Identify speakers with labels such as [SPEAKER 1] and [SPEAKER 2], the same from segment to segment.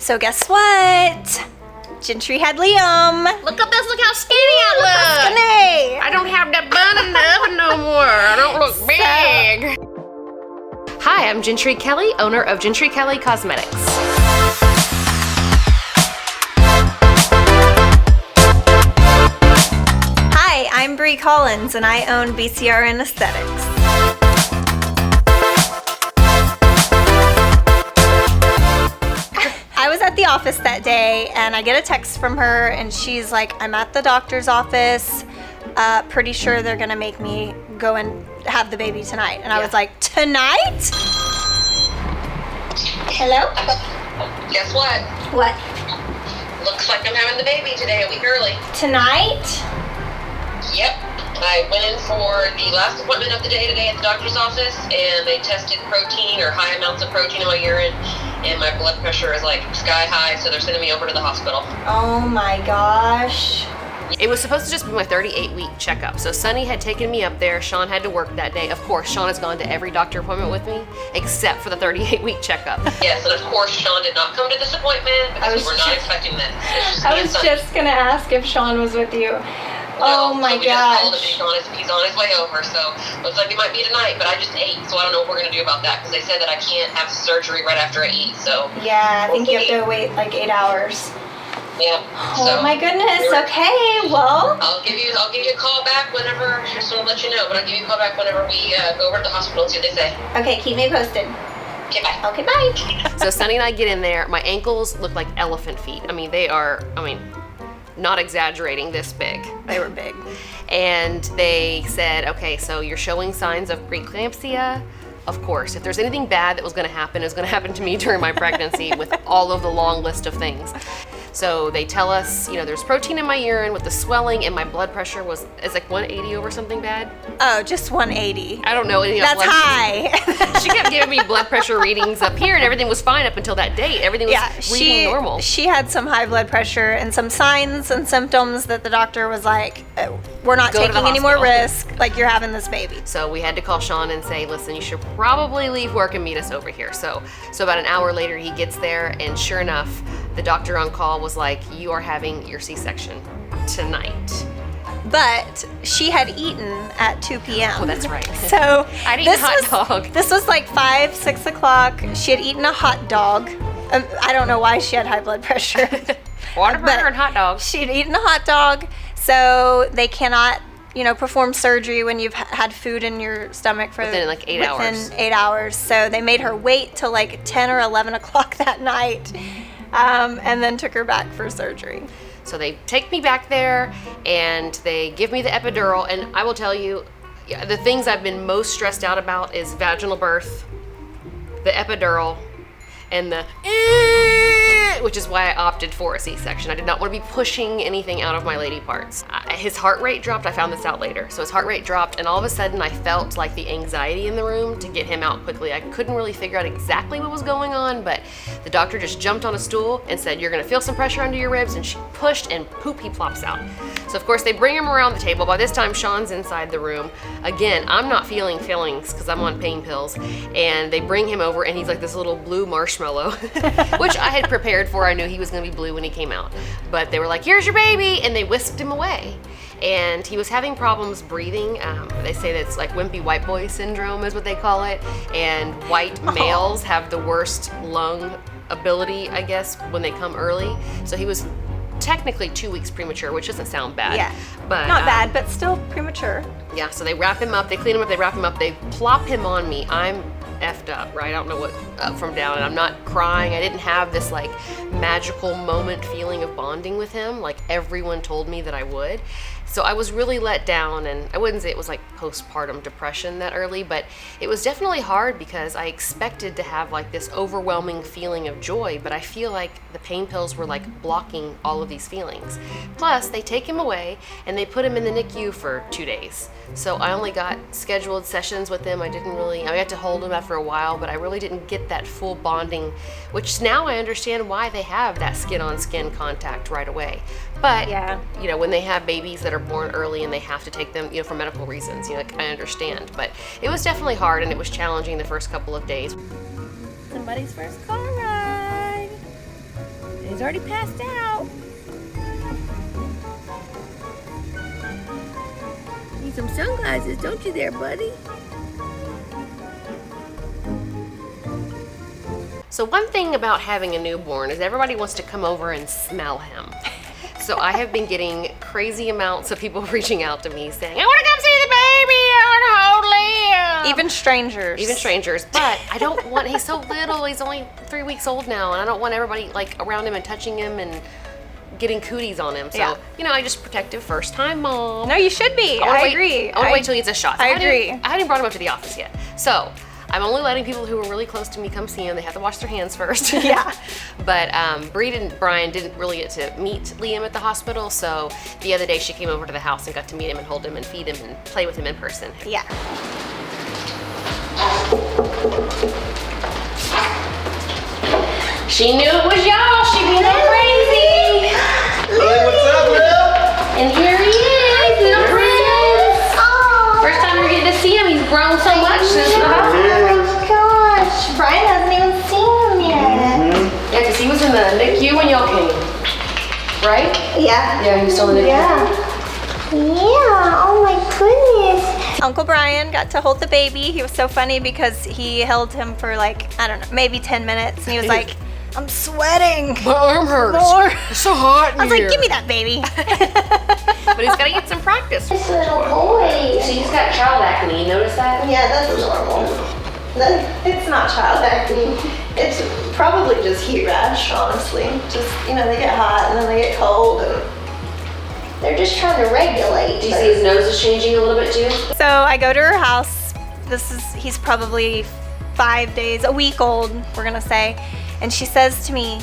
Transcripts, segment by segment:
[SPEAKER 1] So guess what? Gentry had Liam.
[SPEAKER 2] Look at this, look how skinny I look.
[SPEAKER 1] Skinny.
[SPEAKER 2] I don't have that bun in the oven no more. I don't look big. Hi, I'm Jentry Kelly, owner of Jentry Kelly Cosmetics.
[SPEAKER 1] Hi, I'm Bri Collins and I own BCRN Aesthetics. I was at the office that day and I get a text from her and she's like, I'm at the doctor's office. Pretty sure they're gonna make me go and have the baby tonight. And I was like, tonight? Hello?
[SPEAKER 3] Guess what?
[SPEAKER 1] What?
[SPEAKER 3] Looks like I'm having the baby today, a week early.
[SPEAKER 1] Tonight?
[SPEAKER 3] Yep. I went in for the last appointment of the day today at the doctor's office, and they tested protein or high amounts of protein in my urine, and my blood pressure is like sky high, so they're sending me over to the hospital.
[SPEAKER 1] Oh my gosh.
[SPEAKER 2] It was supposed to just be my 38-week checkup. So Sunny had taken me up there. Sean had to work that day. Of course, Sean has gone to every doctor appointment with me, except for the 38-week checkup.
[SPEAKER 3] Yes, and of course, Sean did not come to this appointment because we were not expecting this.
[SPEAKER 1] I was just gonna ask if Sean was with you. Oh my
[SPEAKER 3] gosh. We just called him, he's on his way over, so looks like it might be tonight, but I just ate, so I don't know what we're going to do about that, because they said that I can't have surgery right after I eat, so.
[SPEAKER 1] Yeah, I think you have to wait like 8 hours.
[SPEAKER 3] Yeah.
[SPEAKER 1] Oh my goodness, okay, well.
[SPEAKER 3] I'll give you a call back whenever, just want to let you know, but I'll give you a call back whenever we go over to the hospital and see what they say.
[SPEAKER 1] Okay, keep me posted.
[SPEAKER 3] Okay, bye.
[SPEAKER 1] Okay, bye.
[SPEAKER 2] So Sunny and I get in there. My ankles look like elephant feet. I mean, they are, not exaggerating, this big.
[SPEAKER 1] They were big.
[SPEAKER 2] And they said, okay, so you're showing signs of preeclampsia. Of course, if there's anything bad that was going to happen, it was going to happen to me during my pregnancy with all of the long list of things. So they tell us, there's protein in my urine with the swelling, and my blood pressure is like 180 over something bad.
[SPEAKER 1] Oh, just 180.
[SPEAKER 2] I don't know anything.
[SPEAKER 1] That's high.
[SPEAKER 2] She kept giving me blood pressure readings up here, and everything was fine up until that date. Everything was reading normal.
[SPEAKER 1] She had some high blood pressure and some signs and symptoms that the doctor was like, we're not taking any more risk. Like, you're having this baby.
[SPEAKER 2] So we had to call Sean and say, listen, you should probably leave work and meet us over here. So about an hour later, he gets there, and sure enough, the doctor on call was like, you are having your C-section tonight.
[SPEAKER 1] But she had eaten at 2 p.m.
[SPEAKER 2] Oh, that's right.
[SPEAKER 1] So
[SPEAKER 2] I'd eaten a hot dog.
[SPEAKER 1] This was like 5, 6 o'clock. She had eaten a hot dog. I don't know why she had high blood pressure.
[SPEAKER 2] Whataburger and hot dog.
[SPEAKER 1] She'd eaten a hot dog, so they cannot, perform surgery when you've had food in your stomach for
[SPEAKER 2] within 8 hours.
[SPEAKER 1] Within 8 hours. So they made her wait till like 10 or 11 o'clock that night, and then took her back for surgery.
[SPEAKER 2] So they take me back there and they give me the epidural, and I will tell you, the things I've been most stressed out about is vaginal birth, the epidural, and the which is why I opted for a C-section. I did not want to be pushing anything out of my lady parts. His heart rate dropped. I found this out later. So his heart rate dropped, and all of a sudden I felt like the anxiety in the room to get him out quickly. I couldn't really figure out exactly what was going on, but the doctor just jumped on a stool and said, you're gonna feel some pressure under your ribs, and she pushed, and poop, he plops out. So of course they bring him around the table. By this time, Sean's inside the room. Again, I'm not feeling feelings because I'm on pain pills, and they bring him over, and he's like this little blue marshmallow, which I had prepared for. I knew he was gonna be blue when he came out. But they were like, here's your baby, and they whisked him away. And he was having problems breathing. They say that it's like wimpy white boy syndrome is what they call it. And white males have the worst lung ability, I guess, when they come early. So he was technically 2 weeks premature, which doesn't sound bad.
[SPEAKER 1] Yeah,
[SPEAKER 2] but
[SPEAKER 1] not bad, but still premature.
[SPEAKER 2] Yeah, so they wrap him up, they clean him up, they wrap him up, they plop him on me. I'm effed up, right? I don't know what up from down, and I'm not crying. I didn't have this like magical moment feeling of bonding with him like everyone told me that I would. So I was really let down, and I wouldn't say it was like postpartum depression that early, but it was definitely hard because I expected to have like this overwhelming feeling of joy, but I feel like the pain pills were like blocking all of these feelings. Plus, they take him away and they put him in the NICU for 2 days. So I only got scheduled sessions with him. I had to hold him after a while, but I really didn't get that full bonding, which now I understand why they have that skin-on-skin contact right away. But,
[SPEAKER 1] yeah,
[SPEAKER 2] when they have babies that are born early and they have to take them, for medical reasons, I understand. But it was definitely hard, and it was challenging the first couple of days.
[SPEAKER 1] Somebody's first car ride.
[SPEAKER 4] He's already passed out. Need some sunglasses, don't you there, buddy?
[SPEAKER 2] So one thing about having a newborn is everybody wants to come over and smell him. So I have been getting crazy amounts of people reaching out to me saying, I want to come see the baby, I want to hold Liam.
[SPEAKER 1] Even strangers.
[SPEAKER 2] Even strangers, but I don't want, he's so little, he's only 3 weeks old now, and I don't want everybody like around him and touching him and getting cooties on him. So,
[SPEAKER 1] Yeah.
[SPEAKER 2] you know, I just protective first time mom.
[SPEAKER 1] No, you should be. I agree.
[SPEAKER 2] I want to wait till he gets a shot. So
[SPEAKER 1] I agree.
[SPEAKER 2] I hadn't brought him up to the office yet. So I'm only letting people who are really close to me come see him. They have to wash their hands first.
[SPEAKER 1] Yeah.
[SPEAKER 2] But Bri and Bryan didn't really get to meet Liam at the hospital, so the other day she came over to the house and got to meet him and hold him and feed him and play with him in person.
[SPEAKER 1] Yeah.
[SPEAKER 2] She knew it was y'all. She being all crazy.
[SPEAKER 5] Hey, what's up, Will?
[SPEAKER 2] And here he is, little Prince. First time we're getting to see him. He's grown so much since the hospital.
[SPEAKER 1] Gosh, Bryan hasn't even seen him yet.
[SPEAKER 2] Yeah, because he was in the NICU when y'all came, right?
[SPEAKER 1] Yeah.
[SPEAKER 2] Yeah, he was still in the NICU.
[SPEAKER 1] Yeah, oh my goodness. Uncle Bryan got to hold the baby. He was so funny because he held him for like, I don't know, maybe 10 minutes. And he was like, I'm sweating.
[SPEAKER 2] My arm hurts.
[SPEAKER 1] Lord.
[SPEAKER 2] It's so hot in
[SPEAKER 1] I was
[SPEAKER 2] here.
[SPEAKER 1] like, give me that baby.
[SPEAKER 2] But he's got to get some practice.
[SPEAKER 1] This little boy.
[SPEAKER 2] So he's got child acne, you notice that?
[SPEAKER 1] Yeah, that's normal. It's not child acne. It's probably just heat rash, honestly. Just, you know, they get hot and then they get cold and they're just trying to regulate.
[SPEAKER 2] Do you see his nose is changing a little bit too?
[SPEAKER 1] So I go to her house. He's probably 5 days, a week old, we're gonna say. And she says to me,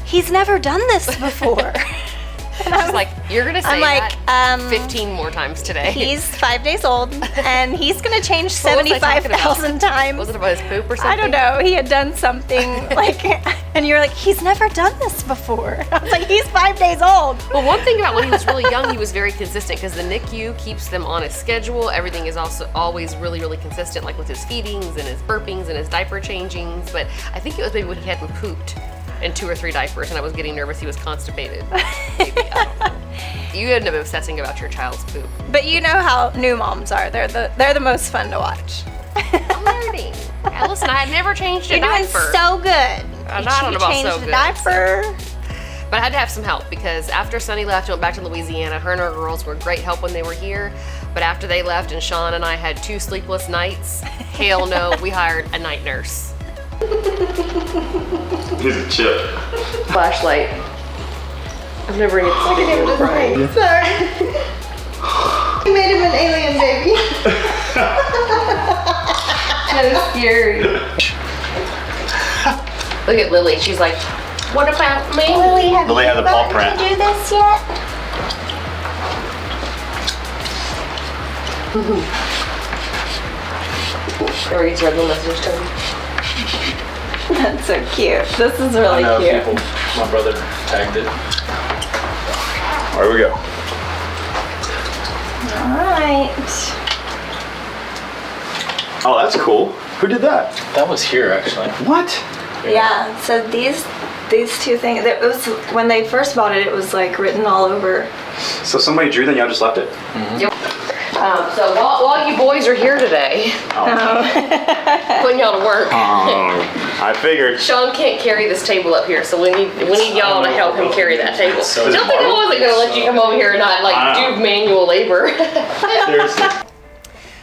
[SPEAKER 1] he's never done this before. And
[SPEAKER 2] She's like, you're gonna say
[SPEAKER 1] I'm like,
[SPEAKER 2] that 15 more times today.
[SPEAKER 1] he's 5 days old and he's gonna change
[SPEAKER 2] What was I talking about?
[SPEAKER 1] 75,000 times.
[SPEAKER 2] Was it about his poop or something?
[SPEAKER 1] I don't know. He had done something like, and you're like, he's never done this before. I was like, he's 5 days old.
[SPEAKER 2] Well, one thing about when he was really young, he was very consistent because the NICU keeps them on a schedule. Everything is also always really, really consistent, like with his feedings and his burpings and his diaper changings. But I think it was maybe when he hadn't pooped in 2 or 3 diapers and I was getting nervous he was constipated. Maybe, I don't know. You end up obsessing about your child's poop.
[SPEAKER 1] But you know how new moms are. They're the most fun to watch.
[SPEAKER 2] I'm learning. Yeah, listen, I had never changed a
[SPEAKER 1] You're doing
[SPEAKER 2] diaper.
[SPEAKER 1] so good.
[SPEAKER 2] I don't know about
[SPEAKER 1] changed
[SPEAKER 2] so
[SPEAKER 1] the
[SPEAKER 2] good,
[SPEAKER 1] diaper.
[SPEAKER 2] But I had to have some help because after Sunny left and went back to Louisiana, her and her girls were great help when they were here. But after they left and Sean and I had 2 sleepless nights, hell no, we hired a night nurse.
[SPEAKER 5] He's a chip.
[SPEAKER 2] Flashlight. I've never even seen him crying.
[SPEAKER 1] Sorry. You made him an alien baby.
[SPEAKER 2] So scary. Look at Lily. She's like, what about me?
[SPEAKER 1] Lily, have
[SPEAKER 5] Lily
[SPEAKER 1] you
[SPEAKER 5] had the paw
[SPEAKER 1] gotten
[SPEAKER 5] print.
[SPEAKER 1] to do this yet?
[SPEAKER 2] Or he's read the message to me.
[SPEAKER 1] That's so cute. This is really
[SPEAKER 5] I know
[SPEAKER 1] cute.
[SPEAKER 5] people. My brother tagged it. All right, we go.
[SPEAKER 1] All right.
[SPEAKER 5] Oh, that's cool. Who did that?
[SPEAKER 6] That was here, actually.
[SPEAKER 5] What?
[SPEAKER 1] Yeah. So these 2 things. It was when they first bought it. It was like written all over.
[SPEAKER 5] So somebody drew that, y'all just left it?
[SPEAKER 2] Yep. So while you boys are here today, putting y'all to work,
[SPEAKER 5] I figured.
[SPEAKER 2] Sean can't carry this table up here, so we need y'all to help him carry that table.
[SPEAKER 6] So
[SPEAKER 2] Don't think I wasn't gonna let you come over here and not like do manual labor.
[SPEAKER 5] Seriously.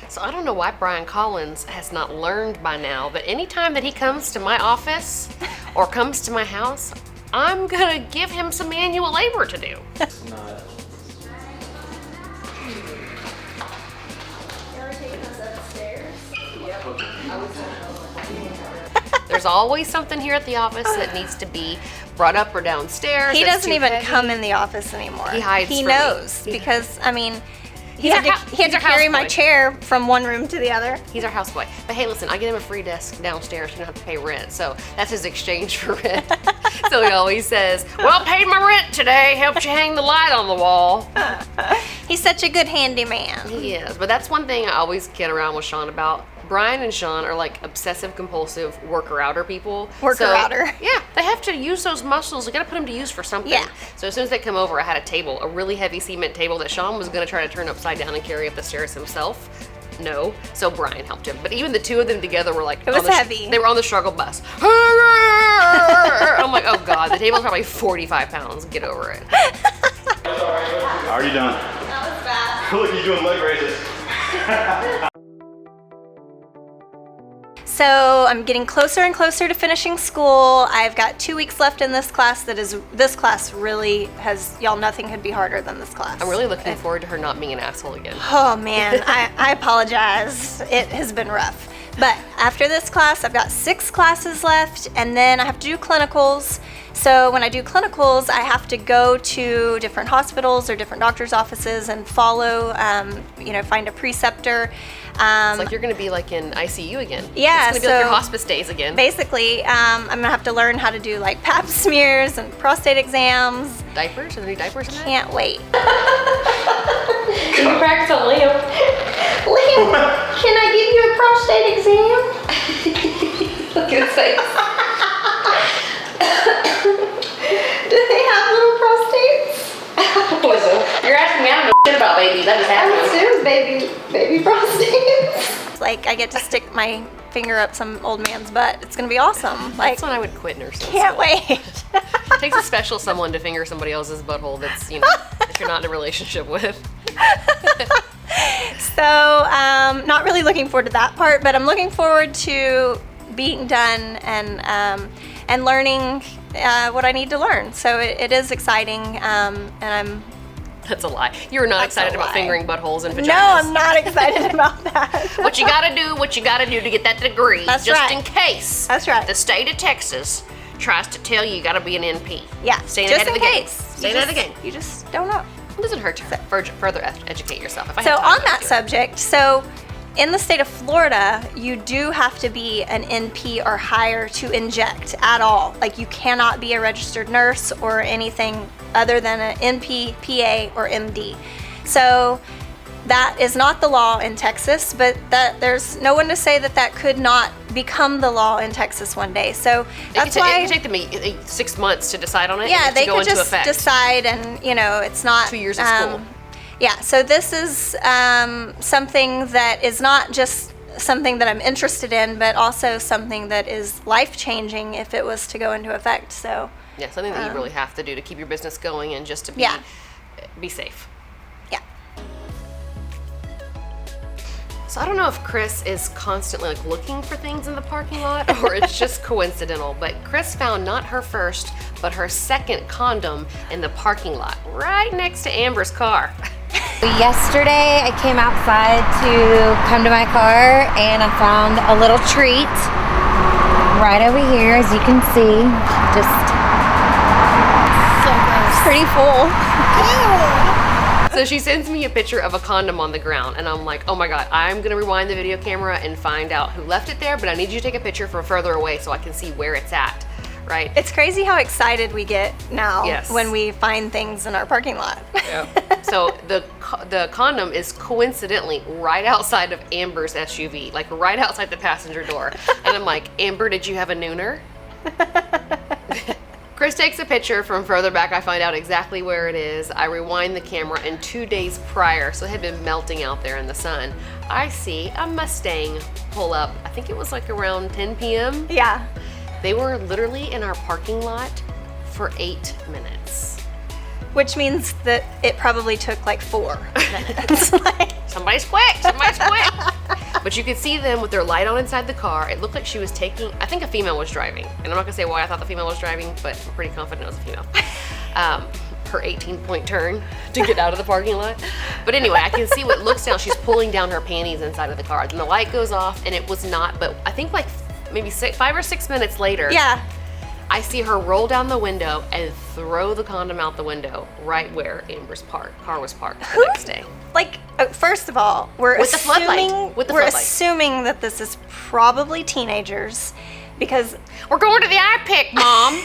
[SPEAKER 2] So I don't know why Brian Collins has not learned by now, but anytime that he comes to my office or comes to my house, I'm gonna give him some manual labor to do. There's always something here at the office that needs to be brought up or downstairs.
[SPEAKER 1] He
[SPEAKER 2] that's
[SPEAKER 1] doesn't
[SPEAKER 2] too
[SPEAKER 1] even
[SPEAKER 2] heavy.
[SPEAKER 1] come in the office anymore.
[SPEAKER 2] He hides
[SPEAKER 1] He
[SPEAKER 2] from me.
[SPEAKER 1] knows because I mean, he
[SPEAKER 2] He's
[SPEAKER 1] had
[SPEAKER 2] our
[SPEAKER 1] to
[SPEAKER 2] he's our
[SPEAKER 1] carry my
[SPEAKER 2] houseboy.
[SPEAKER 1] chair from one room to the other.
[SPEAKER 2] He's our houseboy. But hey, listen, I get him a free desk downstairs. You don't have to pay rent. So that's his exchange for rent. So he always says, well, I paid my rent today. Helped you hang the light on the wall.
[SPEAKER 1] He's such a good handyman.
[SPEAKER 2] He is. But that's one thing I always kid around with Sean about. Brian and Sean are like obsessive compulsive worker-outer people.
[SPEAKER 1] Worker-outer.
[SPEAKER 2] Yeah, they have to use those muscles. You got to put them to use for something.
[SPEAKER 1] Yeah.
[SPEAKER 2] So as soon as they come over, I had a table, a really heavy cement table that Sean was going to try to turn upside down and carry up the stairs himself. No, so Brian helped him. But even the two of them together were like,
[SPEAKER 1] it was heavy.
[SPEAKER 2] They were on the struggle bus. I'm like, oh God, the table's probably 45 pounds. Get over it.
[SPEAKER 5] How are you doing?
[SPEAKER 1] That was bad.
[SPEAKER 5] Look, you're doing leg raises.
[SPEAKER 1] So I'm getting closer and closer to finishing school. I've got 2 weeks left in this class. This class really has, y'all, nothing could be harder than this class.
[SPEAKER 2] I'm really looking forward to her not being an asshole again.
[SPEAKER 1] Oh man, I apologize. It has been rough. But after this class, I've got 6 classes left, and then I have to do clinicals. So when I do clinicals, I have to go to different hospitals or different doctor's offices and follow, find a preceptor.
[SPEAKER 2] It's like you're going to be like in ICU again.
[SPEAKER 1] Yeah,
[SPEAKER 2] it's going to be like your hospice days again.
[SPEAKER 1] Basically, I'm going to have to learn how to do like pap smears and prostate exams.
[SPEAKER 2] Diapers? Are there any diapers in that?
[SPEAKER 1] Can't wait.
[SPEAKER 2] Can you practice on Liam?
[SPEAKER 1] Liam, can I give you a prostate exam?
[SPEAKER 2] Look at his face.
[SPEAKER 1] Do they have little prostates?
[SPEAKER 2] Listen, you're asking me, I don't know shit about babies. I just have
[SPEAKER 1] I assume baby prostates. Like, I get to stick my finger up some old man's butt. It's gonna be awesome. Like,
[SPEAKER 2] that's when I would quit nursing.
[SPEAKER 1] Can't wait.
[SPEAKER 2] It takes a special someone to finger somebody else's butthole that's, that you're not in a relationship with.
[SPEAKER 1] So, not really looking forward to that part, but I'm looking forward to being done and learning what I need to learn. So it is exciting, and I'm...
[SPEAKER 2] That's a lie. You're not excited about fingering buttholes and vaginas.
[SPEAKER 1] No, I'm not excited about that.
[SPEAKER 2] What you gotta do to get that degree.
[SPEAKER 1] That's
[SPEAKER 2] just
[SPEAKER 1] right.
[SPEAKER 2] in case.
[SPEAKER 1] That's right.
[SPEAKER 2] The state of Texas tries to tell you gotta be an NP.
[SPEAKER 1] Yeah,
[SPEAKER 2] Staying
[SPEAKER 1] just
[SPEAKER 2] ahead of
[SPEAKER 1] in
[SPEAKER 2] the
[SPEAKER 1] case.
[SPEAKER 2] game. Staying ahead of the game.
[SPEAKER 1] You just don't know.
[SPEAKER 2] It doesn't hurt to further educate yourself. If I
[SPEAKER 1] So
[SPEAKER 2] had time,
[SPEAKER 1] on that subject, so in the state of Florida, you do have to be an NP or higher to inject at all. Like, you cannot be a registered nurse or anything other than an NP, PA, or MD. So that is not the law in Texas, but that there's no one to say that could not become the law in Texas one day. So that's why
[SPEAKER 2] it could take them 6 months to decide on it.
[SPEAKER 1] yeah,
[SPEAKER 2] and
[SPEAKER 1] they
[SPEAKER 2] to go
[SPEAKER 1] could
[SPEAKER 2] into
[SPEAKER 1] just
[SPEAKER 2] effect.
[SPEAKER 1] decide, and it's not
[SPEAKER 2] 2 years of school.
[SPEAKER 1] Yeah, so this is something that is not just something that I'm interested in, but also something that is life-changing if it was to go into effect. So
[SPEAKER 2] yeah, something that you really have to do to keep your business going and just to be safe.
[SPEAKER 1] yeah.
[SPEAKER 2] So I don't know if Chris is constantly looking for things in the parking lot or it's just coincidental, but Chris found not her first, but her second condom in the parking lot right next to Amber's car.
[SPEAKER 6] Yesterday, I came outside to come to my car and I found a little treat right over here, as you can see. Just
[SPEAKER 1] Pretty full.
[SPEAKER 2] So she sends me a picture of a condom on the ground and I'm like, oh my God, I'm gonna rewind the video camera and find out who left it there, but I need you to take a picture from further away so I can see where it's at, right?
[SPEAKER 1] It's crazy how excited we get now
[SPEAKER 2] Yes.
[SPEAKER 1] when we find things in our parking lot.
[SPEAKER 2] Yeah. So the condom is coincidentally right outside of Amber's SUV, like right outside the passenger door. And I'm like, Amber, did you have a nooner? Chris takes a picture from further back. I find out exactly where it is. I rewind the camera, and 2 days prior, so it had been melting out there in the sun, I see a Mustang pull up. I think it was like around 10 p.m.
[SPEAKER 1] Yeah.
[SPEAKER 2] They were literally in our parking lot for 8 minutes.
[SPEAKER 1] Which means that it probably took like 4 minutes.
[SPEAKER 2] Somebody's quick, somebody's quick. But you could see them with their light on inside the car. It looked like she was taking, I think a female was driving. And I'm not gonna say why I thought the female was driving, but I'm pretty confident it was a female. Her 18-point turn to get out of the parking lot. But anyway, I can see what looks down. She's pulling down her panties inside of the car. Then the light goes off and it was not, but I think like maybe 5 or 6 minutes later,
[SPEAKER 1] Yeah.
[SPEAKER 2] I see her roll down the window and throw the condom out the window right where Amber's car was parked the next day.
[SPEAKER 1] Like, first of all, we're
[SPEAKER 2] With the floodlight.
[SPEAKER 1] assuming
[SPEAKER 2] With the
[SPEAKER 1] we're
[SPEAKER 2] floodlight.
[SPEAKER 1] assuming that this is probably teenagers, because
[SPEAKER 2] We're going to the iPic, Mom.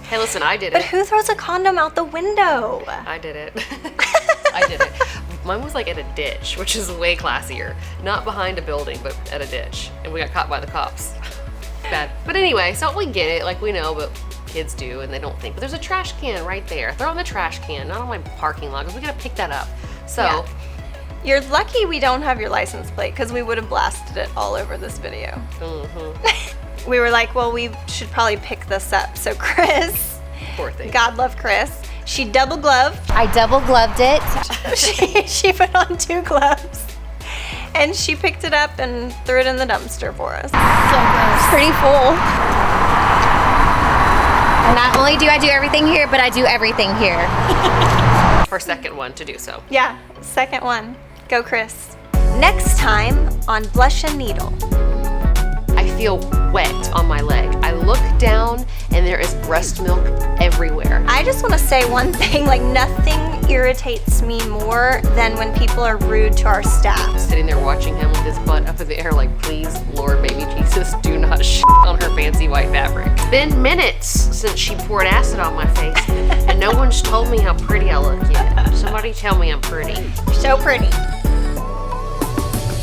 [SPEAKER 2] Hey, listen, I did
[SPEAKER 1] but
[SPEAKER 2] it.
[SPEAKER 1] who throws a condom out the window?
[SPEAKER 2] I did it. I did it. Mine was like at a ditch, which is way classier. Not behind a building, but at a ditch. And we got caught by the cops. Bad. But anyway, so we get it, like we know, but kids do and they don't think. But there's a trash can right there. Throw in the trash can, not on my parking lot, because we gotta pick that up. So.
[SPEAKER 1] Yeah. You're lucky we don't have your license plate, because we would have blasted it all over this video. We were like, well, we should probably pick this up. So Chris,
[SPEAKER 2] Poor thing.
[SPEAKER 1] God love Chris, she double gloved.
[SPEAKER 6] I double gloved it.
[SPEAKER 1] she put on 2 gloves. And she picked it up and threw it in the dumpster for us.
[SPEAKER 6] It's pretty full. Not only do I do everything here, but I do everything here.
[SPEAKER 2] Her second one to do so.
[SPEAKER 1] Yeah, second one. Go, Chris. Next time on Blush and Needle.
[SPEAKER 2] I feel wet on my leg. I look down and there is breast milk everywhere.
[SPEAKER 1] I just want to say one thing, like nothing irritates me more than when people are rude to our staff.
[SPEAKER 2] Sitting there watching him with his butt up in the air like, please, Lord, baby Jesus, do not shit on her fancy white fabric. It's been minutes since she poured acid on my face and no one's told me how pretty I look yet. Somebody tell me I'm pretty.
[SPEAKER 1] So pretty.